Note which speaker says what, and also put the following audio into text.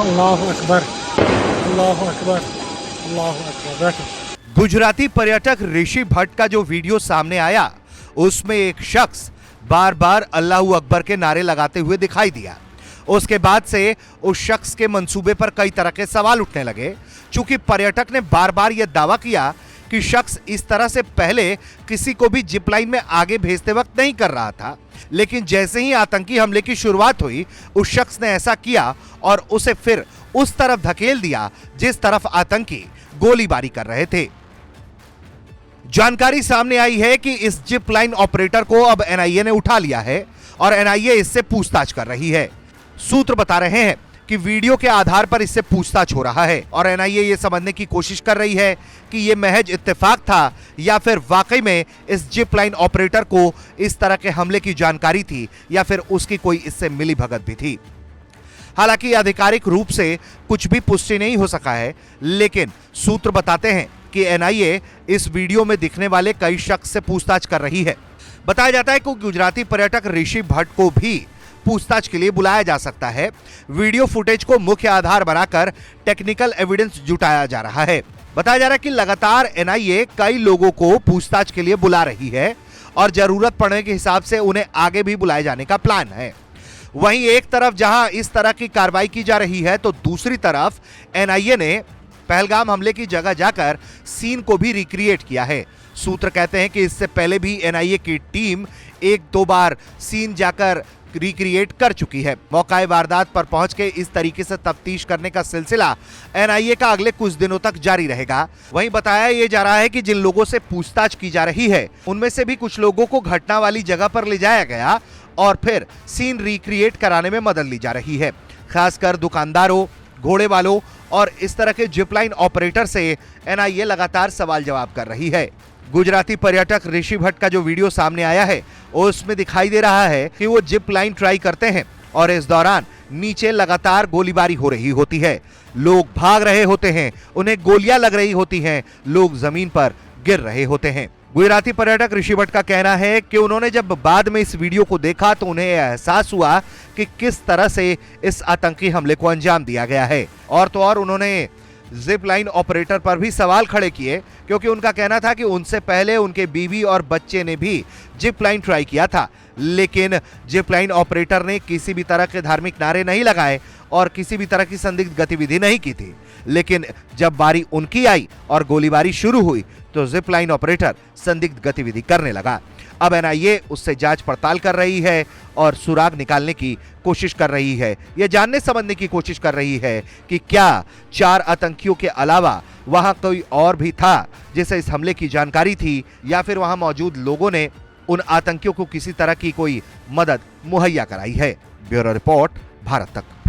Speaker 1: अल्लाहु अकबर, अल्लाहु अकबर, अल्लाहु अकबर। बैठो।
Speaker 2: गुजराती पर्यटक ऋषि भट्ट का जो वीडियो सामने आया उसमें एक शख्स बार बार अल्लाहू अकबर के नारे लगाते हुए दिखाई दिया। उसके बाद से उस शख्स के मंसूबे पर कई तरह के सवाल उठने लगे, चूंकि पर्यटक ने बार बार यह दावा किया कि शख्स इस तरह से पहले किसी को भी जिप लाइन में आगे भेजते वक्त नहीं कर रहा था, लेकिन जैसे ही आतंकी हमले की शुरुआत हुई उस शख्स ने ऐसा किया और उसे फिर उस तरफ धकेल दिया जिस तरफ आतंकी गोलीबारी कर रहे थे। जानकारी सामने आई है कि इस जिप लाइन ऑपरेटर को अब एनआईए ने उठा लिया है और एनआईए इससे पूछताछ कर रही है। सूत्र बता रहे हैं कि वीडियो के आधार पर इससे पूछताछ हो रहा है और एनआईए ये समझने की कोशिश कर रही है कि यह महज इत्तेफाक था या फिर वाकई में इस जिप लाइन ऑपरेटर को इस तरह के हमले की जानकारी थी या फिर उसकी कोई इससे मिली भगत भी थी। हालांकि आधिकारिक रूप से कुछ भी पुष्टि नहीं हो सका है, लेकिन सूत्र बताते हैं कि एनआईए इस वीडियो में दिखने वाले कई शख्स से पूछताछ कर रही है। बताया जाता है कि गुजराती पर्यटक ऋषि भट्ट को भी पूछताछ के लिए बुलाया जा सकता है। वीडियो फुटेज को मुख्य आधार बनाकर टेक्निकल एविडेंस जुटाया जा रहा है। बताया जा रहा है कि लगातार एनआईए कई लोगों को पूछताछ के लिए बुला रही है और जरूरत पड़ने के हिसाब से उन्हें आगे भी बुलाए जाने का प्लान है। वहीं एक तरफ जहां इस तरह की कार्रवाई की जा रही है तो दूसरी तरफ एनआईए ने पहलगाम हमले की जगह जाकर सीन को भी रिक्रिएट किया है। सूत्र कहते हैं कि इससे पहले भी एनआईए की टीम एक दो बार सीन जाकर रिक्रिएट कर चुकी है। मौकाए वारदात पर पहुंच के इस तरीके से तफ्तीश करने का सिलसिला एनआईए का अगले कुछ दिनों तक जारी रहेगा। वहीं बताया यह जा रहा है कि जिन लोगों से पूछताछ की जा रही है उनमें से भी कुछ लोगों को घटना वाली जगह पर ले जाया गया और फिर सीन रिक्रिएट कराने में मदद ली जा रही है। खासकर दुकानदारों, घोड़े वालों और इस तरह के जिप लाइन ऑपरेटर से एनआईए लगातार सवाल जवाब कर रही है। गुजराती पर्यटक ऋषि भट्ट का जो वीडियो सामने आया है उसमें दिखाई दे रहा है कि वो जिप लाइन ट्राई करते हैं और इस दौरान नीचे लगातार गोलीबारी हो रही होती है। लोग भाग रहे होते हैं, उन्हें गोलियां लग रही होती हैं, लोग जमीन पर गिर रहे होते हैं। गुजराती पर्यटक ऋषि भट्ट का कहना है कि उन्होंने जब बाद में इस वीडियो को देखा तो उन्हें एहसास हुआ कि किस तरह से इस आतंकी हमले को अंजाम दिया गया है। और तो और उन्होंने जिप लाइन ऑपरेटर पर भी सवाल खड़े किए, क्योंकि उनका कहना था कि उनसे पहले उनके बीवी और बच्चे ने भी जिप लाइन ट्राई किया था, लेकिन जिप लाइन ऑपरेटर ने किसी भी तरह के धार्मिक नारे नहीं लगाए और किसी भी तरह की संदिग्ध गतिविधि नहीं की थी। लेकिन जब बारी उनकी आई और गोलीबारी शुरू हुई तो जिप लाइन ऑपरेटर संदिग्ध गतिविधि करने लगा। अब एनआईए उससे जांच पड़ताल कर रही है और सुराग निकालने की कोशिश कर रही है। यह जानने समझने की कोशिश कर रही है कि क्या 4 आतंकियों के अलावा वहां कोई और भी था जिसे इस हमले की जानकारी थी, या फिर वहां मौजूद लोगों ने उन आतंकियों को किसी तरह की कोई मदद मुहैया कराई है। ब्यूरो रिपोर्ट, भारत तक।